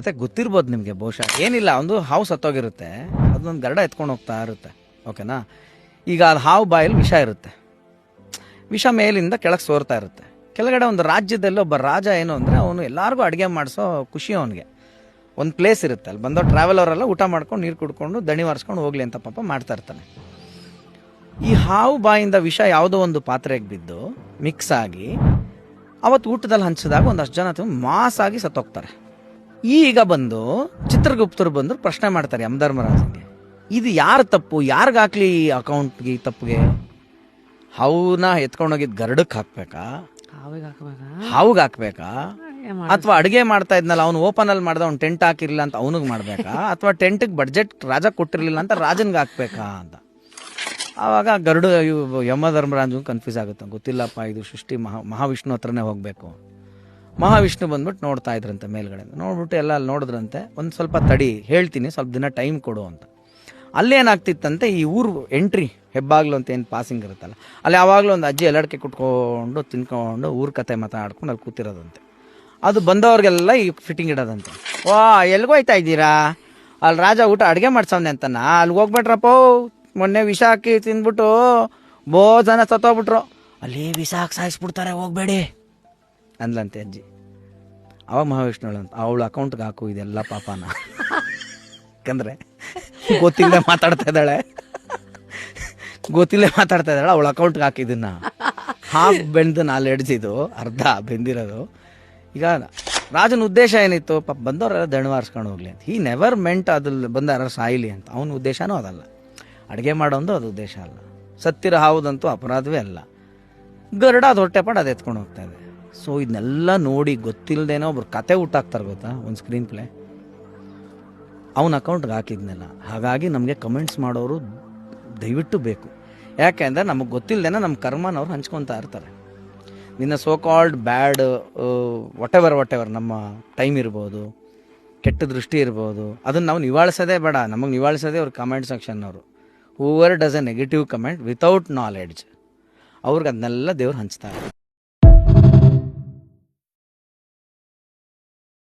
ಮತ್ತೆ ಗೊತ್ತಿರ್ಬೋದು ನಿಮಗೆ ಬಹುಶಃ. ಏನಿಲ್ಲ, ಒಂದು ಹಾವು ಸತ್ತೋಗಿರುತ್ತೆ, ಅದೊಂದು ಗರಡ ಎತ್ಕೊಂಡು ಹೋಗ್ತಾ ಇರುತ್ತೆ, ಓಕೆನಾ. ಈಗ ಅದು ಹಾವು ಬಾಯಲ್ಲಿ ವಿಷ ಇರುತ್ತೆ, ವಿಷ ಮೇಲಿಂದ ಕೆಳಗೆ ಸೋರ್ತಾ ಇರುತ್ತೆ. ಕೆಳಗಡೆ ಒಂದು ರಾಜ್ಯದಲ್ಲಿ ಒಬ್ಬ ರಾಜ ಏನು ಅಂದರೆ, ಅವನು ಎಲ್ಲರಿಗೂ ಅಡುಗೆ ಮಾಡಿಸೋ ಖುಷಿ ಅವನಿಗೆ. ಒಂದು ಪ್ಲೇಸ್ ಇರುತ್ತೆ, ಅಲ್ಲಿ ಬಂದೋ ಟ್ರಾವೆಲವರೆಲ್ಲ ಊಟ ಮಾಡ್ಕೊಂಡು ನೀರು ಕುಡ್ಕೊಂಡು ದಣಿ ವಾರಿಸ್ಕೊಂಡು ಹೋಗ್ಲಿ ಅಂತ ಪಾಪ ಮಾಡ್ತಾ ಇರ್ತಾನೆ. ಈ ಹಾವು ಬಾಯಿಂದ ವಿಷ ಯಾವುದೋ ಒಂದು ಪಾತ್ರೆಗೆ ಬಿದ್ದು ಮಿಕ್ಸ್ ಆಗಿ ಅವತ್ತು ಊಟದಲ್ಲಿ ಹಂಚಿದಾಗ ಒಂದಷ್ಟು ಜನ ಮಾಸಾಗಿ ಸತ್ತೋಗ್ತಾರೆ. ಈಗ ಬಂದು ಚಿತ್ರಗುಪ್ತರು ಬಂದು ಪ್ರಶ್ನೆ ಮಾಡ್ತಾರೆ ಯಮಧರ್ಮರಾಜನಿಗೆ, ಇದು ಯಾರು ತಪ್ಪು, ಯಾರಿಗಾಕ್ಲಿ ಈ ಅಕೌಂಟ್ಗೆ, ಈ ತಪ್ಪಿಗೆ? ಹಾವುನ ಎತ್ಕೊಂಡೋಗಿದ್ದು ಗರಡಕ್ಕೆ ಹಾಕ್ಬೇಕಾ, ಹಾವಿಗೆ ಹಾಕ್ಬೇಕಾ, ಅಥವಾ ಅಡುಗೆ ಮಾಡ್ತಾ ಇದ್ನಲ್ಲ ಅವ್ನು ಓಪನ್ ಅಲ್ಲಿ ಮಾಡ್ದ, ಅವ್ನು ಟೆಂಟ್ ಹಾಕಿರ್ಲಿಲ್ಲ ಅಂತ ಅವನಿಗೆ ಮಾಡ್ಬೇಕಾ, ಅಥವಾ ಟೆಂಟಿಗೆ ಬಡ್ಜೆಟ್ ರಾಜ ಕೊಟ್ಟಿರ್ಲಿಲ್ಲ ಅಂತ ರಾಜನ್ಗೆ ಹಾಕ್ಬೇಕಾ ಅಂತ. ಆವಾಗ ಗರುಡು ಯಮಧರ್ಮರಾಜು ಕನ್ಫ್ಯೂಸ್ ಆಗುತ್ತೆ, ಗೊತ್ತಿಲ್ಲಪ್ಪ, ಇದು ಸೃಷ್ಟಿ ಮಹಾವಿಷ್ಣು ಹತ್ರನೇ ಹೋಗಬೇಕು. ಮಹಾವಿಷ್ಣು ಬಂದ್ಬಿಟ್ಟು ನೋಡ್ತಾ ಇದ್ರಂತೆ ಮೇಲ್ಗಡೆ, ನೋಡ್ಬಿಟ್ಟು ಎಲ್ಲ ಅಲ್ಲಿ ನೋಡಿದ್ರಂತೆ, ಒಂದು ಸ್ವಲ್ಪ ತಡಿ ಹೇಳ್ತೀನಿ, ಸ್ವಲ್ಪ ದಿನ ಟೈಮ್ ಕೊಡು ಅಂತ. ಅಲ್ಲೇನಾಗ್ತಿತ್ತಂತೆ, ಈ ಊರು ಎಂಟ್ರಿ ಹೆಬ್ಬಾಗ್ಲು ಅಂತ ಏನು ಪಾಸಿಂಗ್ ಇರುತ್ತಲ್ಲ, ಅಲ್ಲಿ ಯಾವಾಗಲೂ ಒಂದು ಅಜ್ಜಿ ಎಲ್ಲಡಿಕೆ ಕುಟ್ಕೊಂಡು ತಿನ್ಕೊಂಡು ಊರ ಕತೆ ಮಾತಾಡ್ಕೊಂಡು ಅಲ್ಲಿ ಕೂತಿರೋದಂತೆ. ಅದು ಬಂದವ್ರಿಗೆಲ್ಲ ಈ ಫಿಟ್ಟಿಂಗ್ ಇಡೋದಂತೆ. ವಾ, ಎಲ್ಗೋಯ್ತಾ ಹೋಯ್ತಾ ಇದ್ದೀರಾ, ಅಲ್ಲಿ ರಾಜ ಊಟ ಅಡುಗೆ ಮಾಡ್ಸವ್ನೆ ಅಂತನ, ಅಲ್ಲಿಗೆ ಹೋಗ್ಬೇಡ್ರಪ್ಪ, ಮೊನ್ನೆ ವಿಷ ಹಾಕಿ ತಿಂದ್ಬಿಟ್ಟು ಬೋ ಜನ ಸತ್ತೋಗ್ಬಿಟ್ರು, ಅಲ್ಲಿ ವಿಷ ಹಾಕಿ ಸಾಯಿಸ್ಬಿಡ್ತಾರೆ, ಹೋಗ್ಬೇಡಿ ಅಂದ್ಲಂತೆ ಅಜ್ಜಿ. ಅವಾಗ ಮಹಾವಿಷ್ಣುಳು ಅಂತ, ಅವಳು ಅಕೌಂಟ್ಗೆ ಹಾಕು ಇದೆಲ್ಲ ಪಾಪನ, ಯಾಕಂದರೆ ಗೊತ್ತಿಲ್ಲದೆ ಮಾತಾಡ್ತಾ ಇದ್ದಾಳೆ, ಅವಳ ಅಕೌಂಟ್ಗೆ ಹಾಕಿದ್ದನ್ನ. ಹಾಫ್ ಬೆಂದು 4 ಎಡ್ಜಿದು, ಅರ್ಧ ಬೆಂದಿರೋದು. ಈಗ ರಾಜನ ಉದ್ದೇಶ ಏನಿತ್ತು, ಪಾಪ ಬಂದವರೆಲ್ಲ ದಣವಾರಿಸ್ಕೊಂಡು ಹೋಗ್ಲಿ ಅಂತ. ಹಿ ನೆವರ್ ಮೆಂಟ್ ಅದ್ರಲ್ಲಿ ಬಂದ ಯಾರು ಸಾಯಿಲಿ ಅಂತ. ಅವನ ಉದ್ದೇಶನೂ ಅದಲ್ಲ, ಅಡುಗೆ ಮಾಡೋದು ಅದು ಉದ್ದೇಶ ಅಲ್ಲ. ಸತ್ತಿರ ಹಾವುದಂತೂ ಅಪರಾಧವೇ ಅಲ್ಲ. ಗರುಡ ಅದು ಹೊಟ್ಟೆಪಾಡು ಅದು ಎತ್ಕೊಂಡು ಹೋಗ್ತಾ ಇದೆ. ಸೊ ಇದನ್ನೆಲ್ಲ ನೋಡಿ ಗೊತ್ತಿಲ್ಲದೇನೋ ಒಬ್ರು ಕತೆ ಹುಟ್ಟಾಕ್ತಾರೆ ಗೊತ್ತಾ, ಒಂದು ಸ್ಕ್ರೀನ್ ಪ್ಲೇ ಅವನ ಅಕೌಂಟ್ಗೆ ಹಾಕಿದ್ನಲ್ಲ. ಹಾಗಾಗಿ ನಮಗೆ ಕಮೆಂಟ್ಸ್ ಮಾಡೋರು ದಯವಿಟ್ಟು ಬೇಕು. ಯಾಕೆ ಅಂದರೆ ನಮಗೆ ಗೊತ್ತಿಲ್ಲದೇನೆ ನಮ್ಮ ಕರ್ಮನವ್ರು ಹಂಚ್ಕೊತಾ ಇರ್ತಾರೆ. ನಿನ್ನ so called bad what ever ನಮ್ಮ ಟೈಮ್ ಇರ್ಬೋದು, ಕೆಟ್ಟ ದೃಷ್ಟಿ ಇರ್ಬೋದು, ಅದನ್ನು ನಾವು ನಿವಾಳಿಸೋದೇ ಬೇಡ. ನಮಗೆ ನಿವಾಳಿಸೋದೇ ಅವ್ರ ಕಮೆಂಟ್ ಸೆಕ್ಷನ್ನವರು. Whoever does a negative comment without knowledge, ಅವ್ರಿಗೆ ಅದನ್ನೆಲ್ಲ ದೇವ್ರು ಹಂಚ್ತಾರೆ.